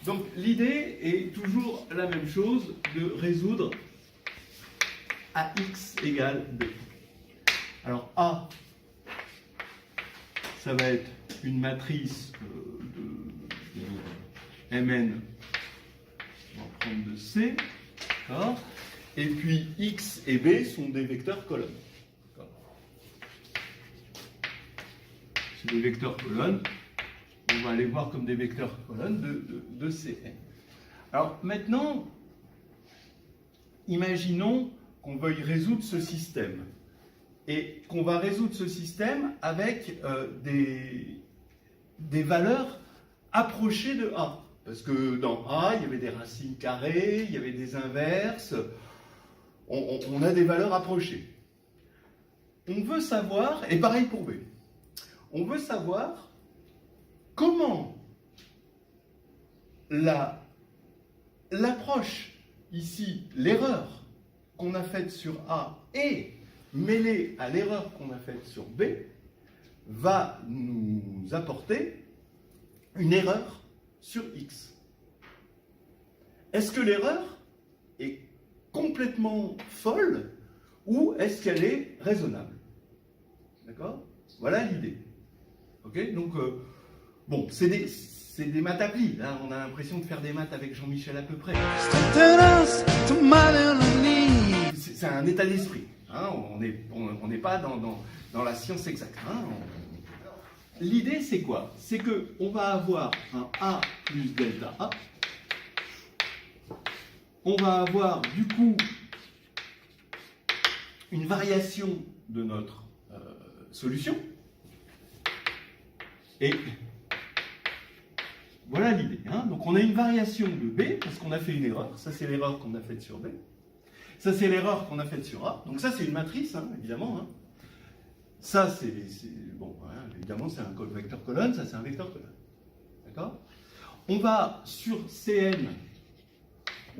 Donc l'idée est toujours la même chose, de résoudre AX égale B. Alors A, ça va être une matrice de Mn, on va prendre de C, d'accord. Et puis X et B sont des vecteurs colonnes. C'est des vecteurs colonnes. On va les voir comme des vecteurs colonnes de Cn. Alors maintenant, imaginons qu'on veuille résoudre ce système. Et qu'on va résoudre ce système avec des valeurs approchées de A. Parce que dans A, il y avait des racines carrées, il y avait des inverses. On a des valeurs approchées. On veut savoir, et pareil pour B, on veut savoir comment l'approche, ici, l'erreur qu'on a faite sur A et mêlée à l'erreur qu'on a faite sur B, va nous apporter une erreur sur X. Est-ce que l'erreur est complètement folle ou est-ce qu'elle est raisonnable? D'accord? Voilà l'idée. Ok? Donc, bon, c'est des maths applis. Là, on a l'impression de faire des maths avec Jean-Michel à peu près. C'est un état d'esprit. Hein? On n'est pas dans la science exacte. Hein? L'idée, c'est quoi? C'est qu'on va avoir un A plus delta A. On va avoir, du coup, une variation de notre solution. Et voilà l'idée. Hein? Donc on a une variation de B, parce qu'on a fait une erreur. Ça, c'est l'erreur qu'on a faite sur B. Ça, c'est l'erreur qu'on a faite sur A. Donc ça, c'est une matrice, hein, évidemment. Hein. Ça, c'est bon, voilà, évidemment, c'est un vecteur colonne. Ça, c'est un vecteur colonne. D'accord? On va, sur Cn,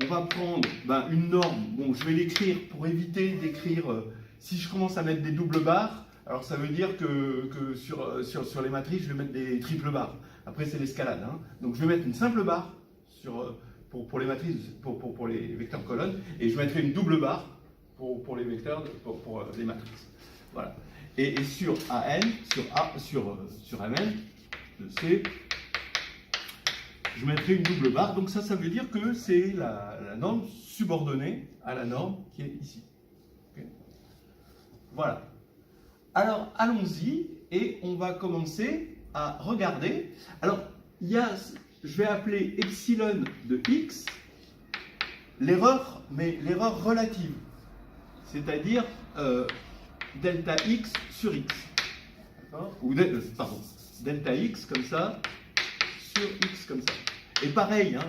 on va prendre une norme. Bon, je vais l'écrire pour éviter d'écrire... si je commence à mettre des doubles barres, alors ça veut dire que sur les matrices, je vais mettre des triples barres. Après, c'est l'escalade. Hein. Donc, je vais mettre une simple barre pour les matrices, pour les vecteurs colonnes, et je mettrai une double barre pour les vecteurs, pour les matrices. Voilà. Et sur AN, sur Mn, de C, je mettrai une double barre. Donc, ça veut dire que c'est la norme subordonnée à la norme qui est ici. Okay. Voilà. Alors, allons-y et on va commencer à regarder. Alors, je vais appeler epsilon de x l'erreur, mais l'erreur relative. C'est-à-dire delta x sur x. Ou pardon, delta x comme ça sur x comme ça. Et pareil, hein,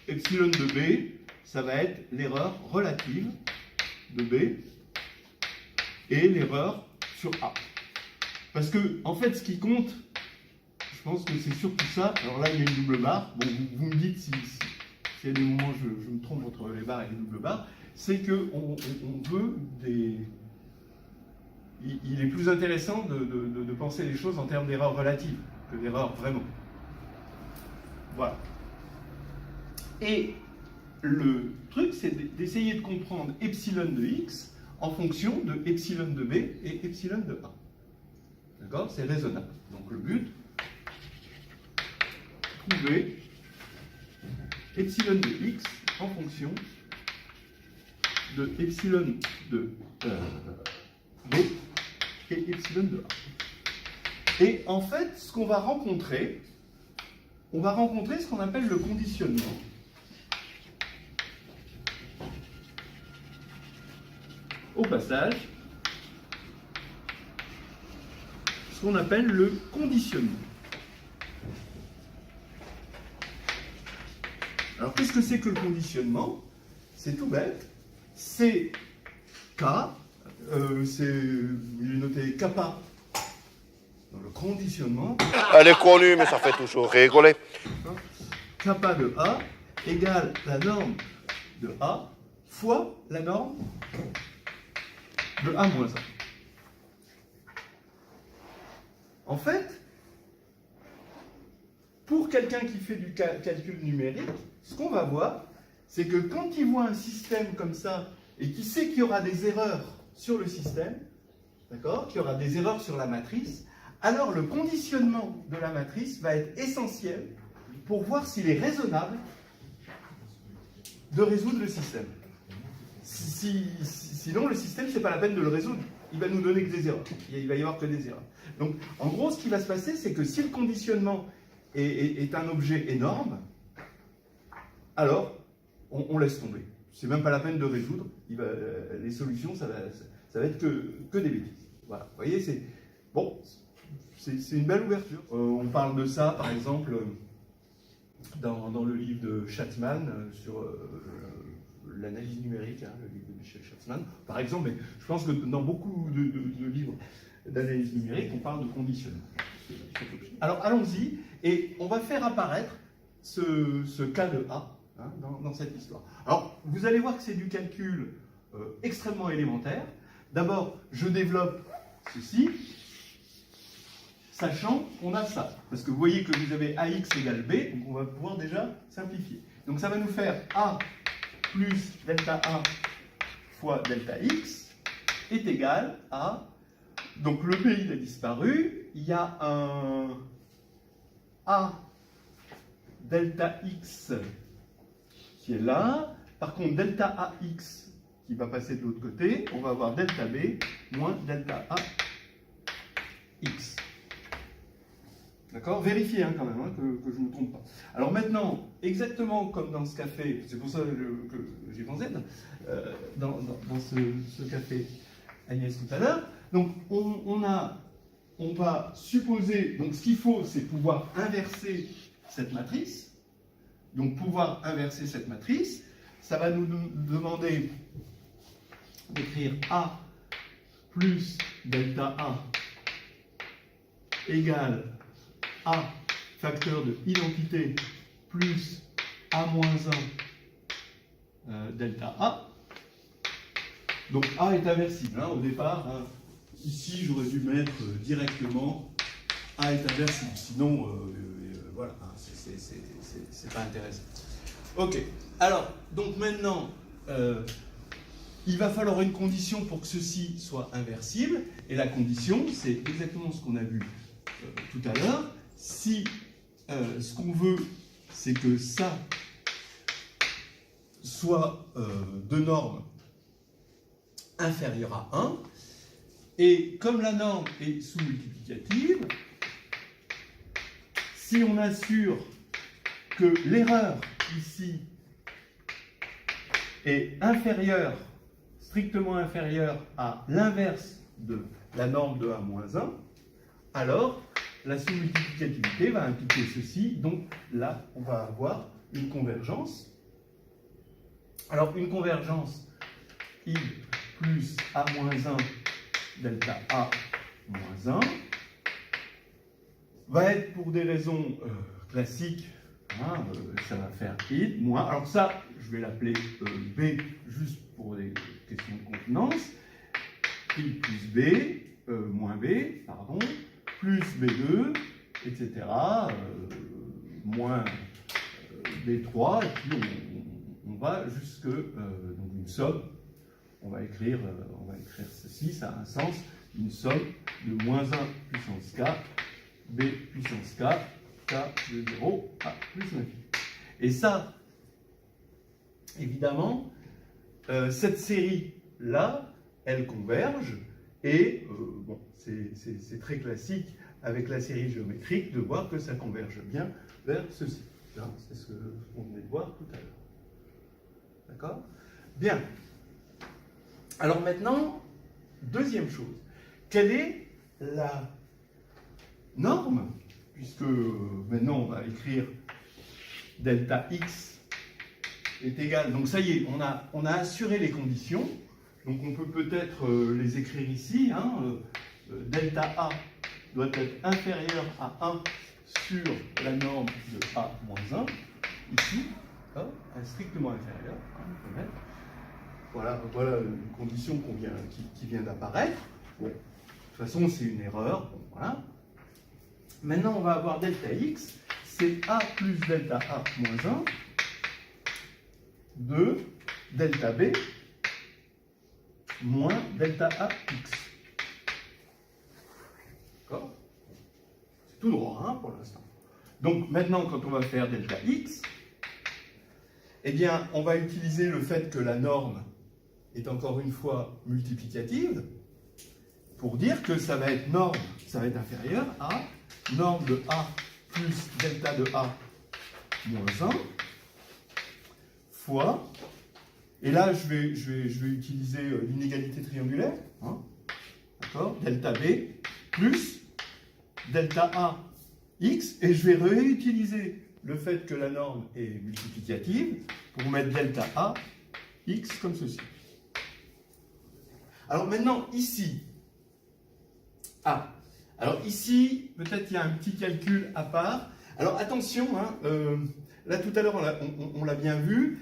epsilon de b, ça va être l'erreur relative de b et l'erreur sur A. Parce que, en fait, ce qui compte, je pense que c'est surtout ça. Alors là, il y a une double barre. Bon, vous me dites s'il y a des moments où je me trompe entre les barres et les doubles barres. C'est qu'on veut des... Il est plus intéressant de penser les choses en termes d'erreur relative que d'erreur vraiment. Voilà. Et le truc, c'est d'essayer de comprendre epsilon de x en fonction de epsilon de b et epsilon de a. D'accord? C'est raisonnable. Donc le but, trouver epsilon de x en fonction de epsilon de b et epsilon de a. Et en fait, ce qu'on va rencontrer, on va rencontrer ce qu'on appelle le conditionnement. Au passage, ce qu'on appelle le conditionnement. Alors, qu'est-ce que c'est que le conditionnement? C'est tout bête. C'est K, il est noté kappa dans le conditionnement. Elle est connue, mais ça fait toujours rigoler. Kappa de A égale la norme de A fois la norme de A moins 1. En fait, pour quelqu'un qui fait du calcul numérique, ce qu'on va voir, c'est que quand il voit un système comme ça, et qu'il sait qu'il y aura des erreurs sur le système, d'accord, qu'il y aura des erreurs sur la matrice, alors le conditionnement de la matrice va être essentiel pour voir s'il est raisonnable de résoudre le système. Sinon, le système, c'est pas la peine de le résoudre. Il va nous donner que des erreurs. Il va y avoir que des erreurs. Donc, en gros, ce qui va se passer, c'est que si le conditionnement est un objet énorme, alors on laisse tomber. C'est même pas la peine de résoudre. Les solutions, ça va être que des bêtises. Voilà. Vous voyez, c'est bon, c'est une belle ouverture. On parle de ça, par exemple, dans le livre de Schatzman sur l'analyse numérique, hein, le livre de Michel Schatzman, par exemple. Mais je pense que dans beaucoup de livres d'analyse numérique, on parle de conditionnement. Alors allons-y, et on va faire apparaître ce cas de A, hein, dans cette histoire. Alors, vous allez voir que c'est du calcul extrêmement élémentaire. D'abord, je développe ceci, sachant qu'on a ça. Parce que vous voyez que vous avez AX égale B, donc on va pouvoir déjà simplifier. Donc ça va nous faire A plus delta A fois delta X est égal à... Donc le B, il a disparu. Il y a un A delta X qui est là. Par contre, delta AX qui va passer de l'autre côté, on va avoir delta B moins delta AX. D'accord? Vérifiez hein, quand même hein, que je ne me trompe pas. Alors maintenant, exactement comme dans ce café, c'est pour ça que j'y pensais, dans ce café Agnès tout à l'heure, donc on va supposer, donc ce qu'il faut, c'est pouvoir inverser cette matrice. Donc pouvoir inverser cette matrice, ça va nous demander d'écrire A plus delta A égale A facteur de identité plus A moins 1 delta A. Donc A est inversible hein, au départ. Hein. Ici, j'aurais dû mettre directement A est inversible. Sinon, voilà, hein, c'est pas intéressant. Ok. Alors, donc maintenant, il va falloir une condition pour que ceci soit inversible. Et la condition, c'est exactement ce qu'on a vu tout à l'heure. Si ce qu'on veut, c'est que ça soit de norme inférieure à 1, et comme la norme est sous-multiplicative, si on assure que l'erreur ici est inférieure, strictement inférieure à l'inverse de la norme de 1 moins 1, alors la sous-multiplicativité va impliquer ceci, donc là on va avoir une convergence. Alors une convergence I plus A moins 1 delta A moins 1 va être pour des raisons classiques, hein, ça va faire I moins, alors ça je vais l'appeler B juste pour des questions de contenance, I plus B, moins B, pardon, plus B2, etc., moins B3, et puis on va jusque donc une somme. On va écrire ceci, ça a un sens, une somme de moins 1 puissance k, b puissance k, k de 0 à plus l'infini. Et ça, évidemment, cette série-là, elle converge, et bon, c'est très classique avec la série géométrique de voir que ça converge bien vers ceci. C'est ce qu'on venait de voir tout à l'heure. D'accord? Bien. Alors maintenant, deuxième chose, quelle est la norme, puisque maintenant on va écrire delta x est égal, donc ça y est, on a assuré les conditions, donc on peut peut-être les écrire ici, hein, delta a doit être inférieur à 1 sur la norme de a moins 1, ici, strictement inférieur, hein, on peut mettre. Voilà une condition qui vient d'apparaître. Bon, de toute façon, c'est une erreur. Bon, voilà. Maintenant, on va avoir delta x. c'est A plus delta A moins 1 de delta B moins delta A x. D'accord? C'est tout droit, hein, pour l'instant. Donc maintenant, quand on va faire delta x, eh bien, on va utiliser le fait que la norme est encore une fois multiplicative pour dire que ça va être norme, ça va être inférieur à norme de A plus delta de A moins 1 fois, et là je vais utiliser l'inégalité triangulaire, hein, d'accord, delta B plus delta A x, et je vais réutiliser le fait que la norme est multiplicative pour mettre delta A x comme ceci. Alors maintenant, ici, alors ici, peut-être il y a un petit calcul à part. Alors attention, hein, là tout à l'heure on l'a bien vu,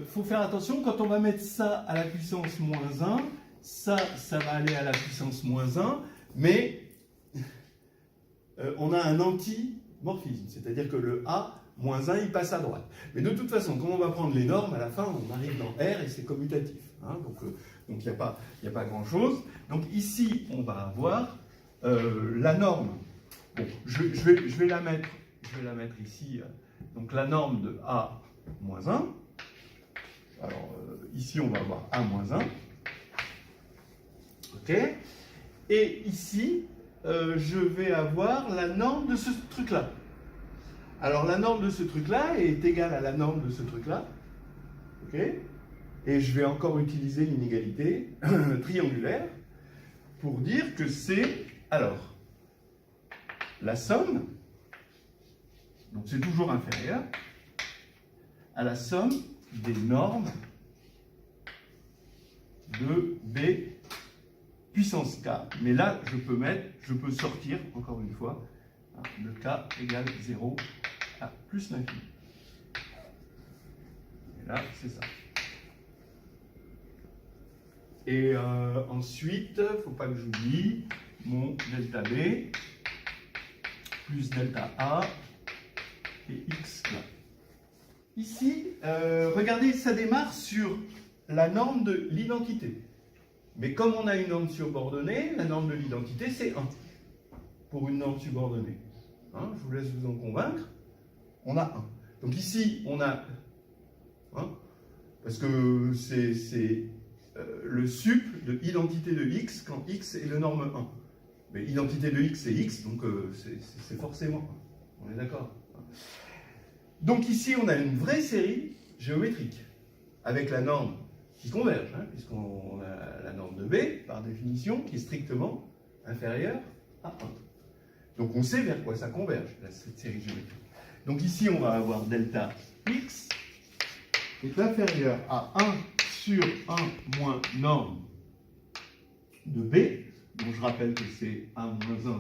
faut faire attention, quand on va mettre ça à la puissance moins 1, ça va aller à la puissance moins 1, mais on a un anti-morphisme, c'est-à-dire que le A moins 1, il passe à droite. Mais de toute façon, comme on va prendre les normes, à la fin, on arrive dans R et c'est commutatif. Hein, donc il n'y a pas grand-chose. Donc ici, on va avoir la norme. Bon, je vais la mettre ici. Donc la norme de A moins 1. Alors ici, on va avoir A moins 1. OK. Et ici, je vais avoir la norme de ce truc-là. Alors la norme de ce truc-là est égale à la norme de ce truc-là. OK. Et je vais encore utiliser l'inégalité triangulaire pour dire que c'est, alors, la somme, donc c'est toujours inférieur, à la somme des normes de B puissance K. Mais là, je peux sortir, encore une fois, le K égale 0 à plus l'infini. Et là, c'est ça. Et ensuite, il ne faut pas que j'oublie mon delta B plus delta A et x là. Ici, regardez, ça démarre sur la norme de l'identité. Mais comme on a une norme subordonnée, la norme de l'identité, c'est 1 pour une norme subordonnée. Hein, je vous laisse vous en convaincre. On a 1. Donc ici, on a 1, parce que c'est le sup de identité de x quand x est le norme 1. Mais identité de x c'est x, donc c'est forcément 1. On est d'accord? Donc ici, on a une vraie série géométrique avec la norme qui converge, hein, puisqu'on a la norme de B, par définition, qui est strictement inférieure à 1. Donc on sait vers quoi ça converge, cette série géométrique. Donc ici, on va avoir delta x qui est inférieur à 1 sur 1 moins norme de B, dont je rappelle que c'est A moins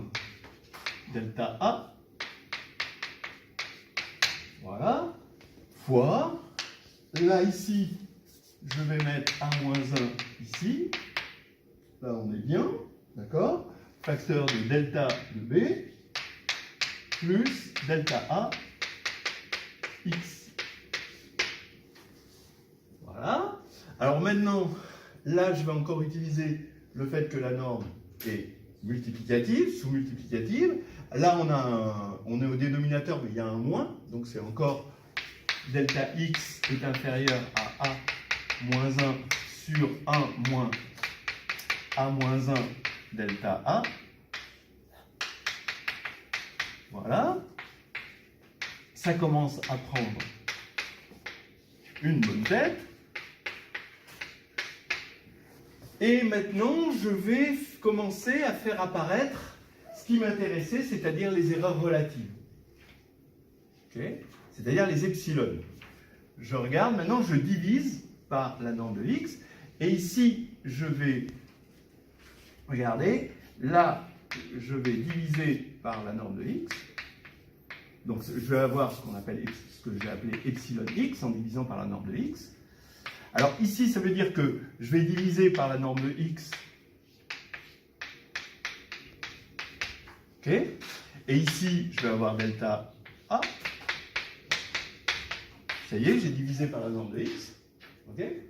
1 delta A, voilà, fois, là ici, je vais mettre A moins 1 ici, là on est bien, d'accord, facteur de delta de B, plus delta A x. Voilà. Alors maintenant, là, je vais encore utiliser le fait que la norme est multiplicative, sous-multiplicative. Là, on est au dénominateur, mais il y a un moins, donc c'est encore delta x est inférieur à A moins 1 sur 1 moins A moins 1 delta A. Voilà. Ça commence à prendre une bonne tête. Et maintenant, je vais commencer à faire apparaître ce qui m'intéressait, c'est-à-dire les erreurs relatives. Okay, c'est-à-dire les epsilon. Je regarde, maintenant je divise par la norme de x. Et ici, je vais, regardez, là, je vais diviser par la norme de x. Donc je vais avoir ce qu'on appelle, ce que j'ai appelé epsilon x en divisant par la norme de x. Alors ici, ça veut dire que je vais diviser par la norme de x. OK. Et ici, je vais avoir delta A. ça y est, j'ai divisé par la norme de x. Okay.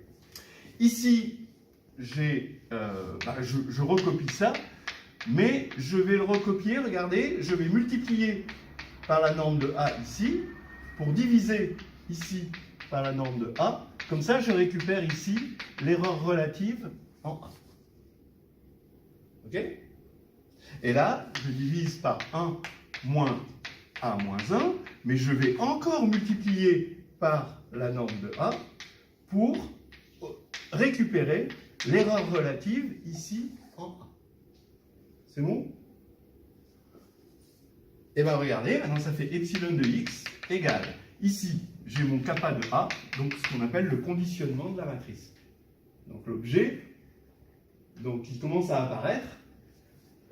Ici, je recopie ça, mais je vais le recopier, regardez, je vais multiplier par la norme de A ici, pour diviser ici par la norme de A. Comme ça, je récupère ici l'erreur relative en A. OK? Et là, je divise par 1 moins A moins 1, mais je vais encore multiplier par la norme de A pour récupérer l'erreur relative ici en A. C'est bon? Et bien regardez, maintenant ça fait epsilon de x égale, ici j'ai mon kappa de A, donc ce qu'on appelle le conditionnement de la matrice. Donc l'objet, donc il commence à apparaître,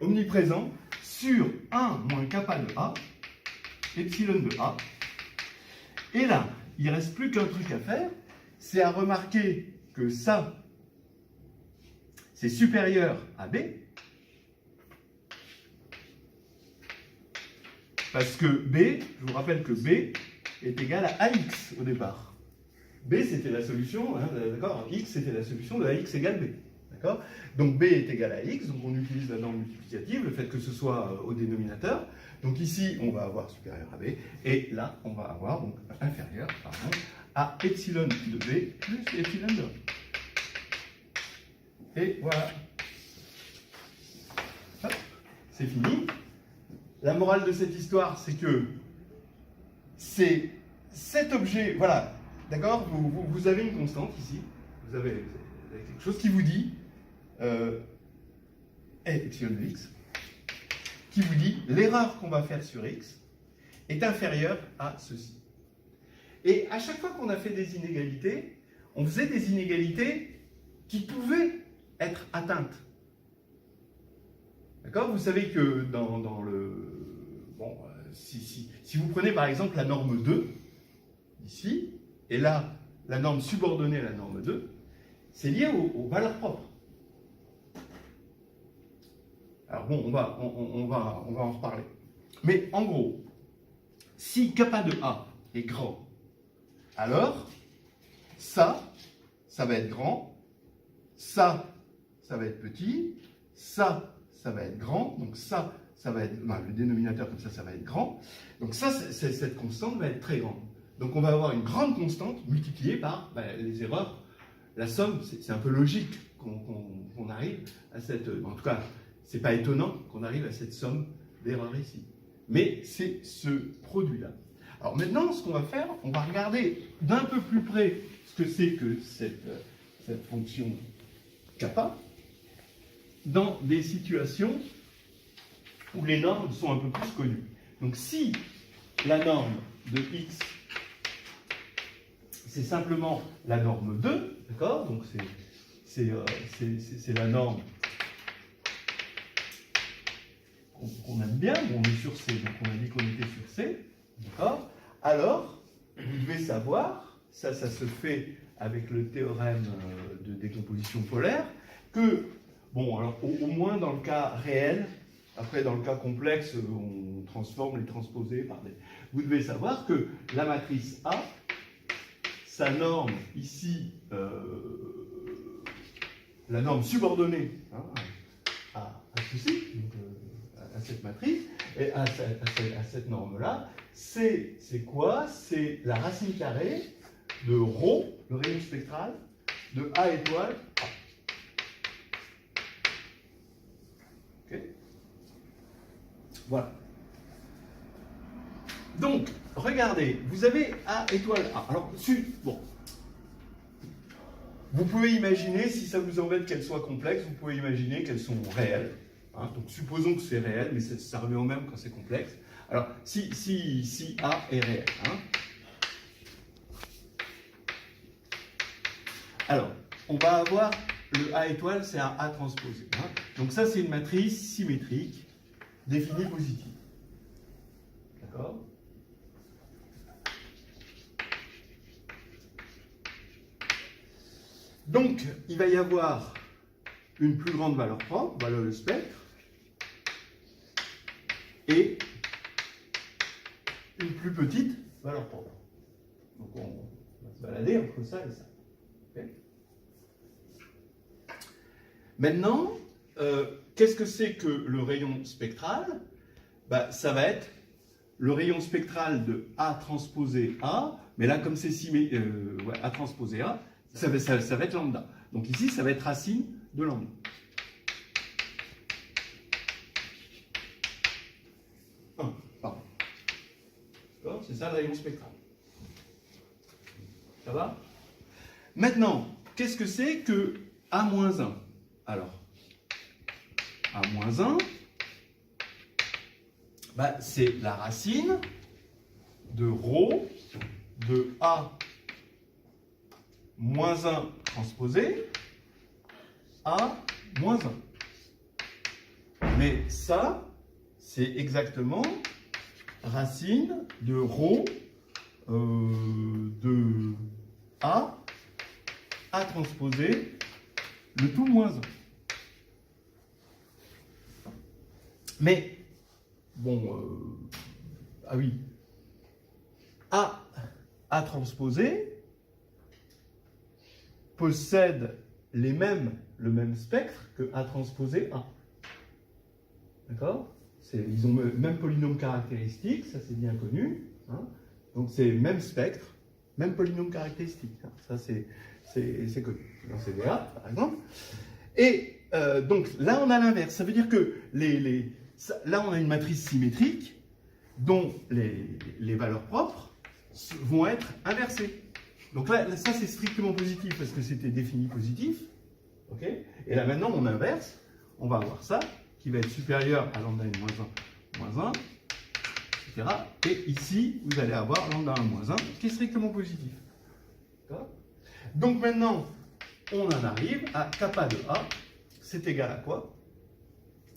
omniprésent, sur 1 moins kappa de A, epsilon de A. Et là, il ne reste plus qu'un truc à faire, c'est à remarquer que ça, c'est supérieur à B, parce que B, je vous rappelle que B est égal à AX au départ. B, c'était la solution, hein, d'accord? X, c'était la solution de AX égale B. D'accord? Donc B est égal à X, donc on utilise la norme multiplicative, le fait que ce soit au dénominateur. Donc ici, on va avoir supérieur à B, et là, on va avoir donc inférieur, pardon, à epsilon de B plus epsilon de A. Et voilà. Hop, c'est fini. La morale de cette histoire, c'est que c'est cet objet, voilà, d'accord, vous avez une constante ici, vous avez quelque chose qui vous dit, epsilon de x, qui vous dit l'erreur qu'on va faire sur x est inférieure à ceci. Et à chaque fois qu'on a fait des inégalités, on faisait des inégalités qui pouvaient être atteintes. D'accord? Vous savez que dans le... Bon, si vous prenez par exemple la norme 2, ici, et là, la norme subordonnée à la norme 2, c'est lié aux valeurs propres. Alors bon, on va en reparler. Mais en gros, si kappa de A est grand, alors ça va être grand, ça va être petit, ça va être grand, donc ça va être, le dénominateur comme ça va être grand, donc cette constante va être très grande. Donc on va avoir une grande constante multipliée par les erreurs, la somme, c'est un peu logique qu'on arrive à cette, en tout cas, c'est pas étonnant qu'on arrive à cette somme d'erreurs ici. Mais c'est ce produit-là. Alors maintenant, ce qu'on va faire, on va regarder d'un peu plus près ce que c'est que cette fonction kappa dans des situations où les normes sont un peu plus connues. Donc si la norme de x, c'est simplement la norme 2, d'accord? Donc c'est la norme qu'on aime bien, on est sur C, donc on a dit qu'on était sur C, d'accord? Alors, vous devez savoir, ça se fait avec le théorème de décomposition polaire, que, bon, alors au moins dans le cas réel, après dans le cas complexe, on transforme les transposés par des... Vous devez savoir que la matrice A, sa norme ici, la norme subordonnée à ceci, donc, à cette matrice, et à cette norme-là, c'est quoi? C'est la racine carrée de ρ, le rayon spectral, de A étoile A. Ok? Voilà. Donc, regardez, vous avez A étoile A. Alors, bon. Vous pouvez imaginer, si ça vous embête qu'elles soient complexes, vous pouvez imaginer qu'elles sont réelles. Hein, donc supposons que c'est réel, mais ça revient au même quand c'est complexe. Alors, si A est réel. Hein. Alors, on va avoir le A étoile, c'est un A transposé. Hein. Donc ça, c'est une matrice symétrique définie positive. D'accord? Donc, il va y avoir une plus grande valeur propre, valeur de spectre, et une plus petite valeur propre. Donc On va se balader entre ça et ça. Okay. Maintenant, qu'est-ce que c'est que le rayon spectral? Bah, ça va être le rayon spectral de A transposé A, mais là, comme c'est A transposé A, ça va être lambda. Donc ici, ça va être racine de lambda. Pardon. D'accord? C'est ça le rayon spectral. Ça va? Maintenant, qu'est-ce que c'est que A-1? Alors, A-1, bah, c'est la racine de ρ de A moins 1 transposé A moins 1. Mais ça, c'est exactement racine de ρ de A transposé le tout moins 1. Mais, bon, ah oui, A transposé possède le même spectre que A transposé A. D'accord? Ils ont le même polynôme caractéristique, ça c'est bien connu. Hein? Donc c'est même spectre, même polynôme caractéristique. Hein? Ça c'est connu. Dans CDA, par exemple. Et donc là on a l'inverse. Ça veut dire que là on a une matrice symétrique dont les valeurs propres vont être inversées. Donc là, ça c'est strictement positif parce que c'était défini positif. Okay, et là maintenant on inverse, on va avoir ça qui va être supérieur à lambda n moins 1, etc. Et ici, vous allez avoir lambda 1 moins 1 qui est strictement positif. Donc maintenant, on en arrive à kappa de A, c'est égal à quoi?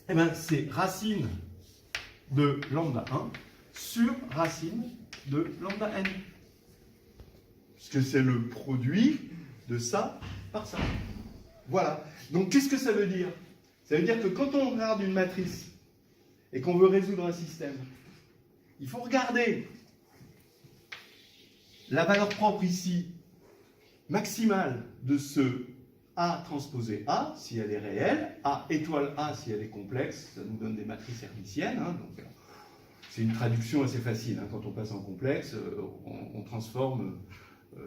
Eh bien, c'est racine de lambda 1 sur racine de lambda n. Puisque c'est le produit de ça par ça. Voilà. Donc, qu'est-ce que ça veut dire? Ça veut dire que quand on regarde une matrice et qu'on veut résoudre un système, il faut regarder la valeur propre ici, maximale de ce A transposé A, si elle est réelle, A étoile A si elle est complexe, ça nous donne des matrices hermitiennes, hein, donc c'est une traduction assez facile, hein, quand on passe en complexe, on transforme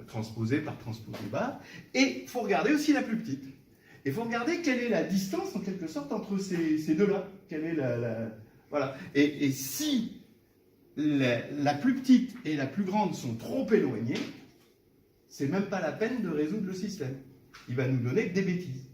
transposé par transposé bas, et il faut regarder aussi la plus petite. Il faut regarder quelle est la distance, en quelque sorte, entre ces deux-là. Quelle est voilà. Et si la plus petite et la plus grande sont trop éloignées, c'est même pas la peine de résoudre le système. Il va nous donner des bêtises.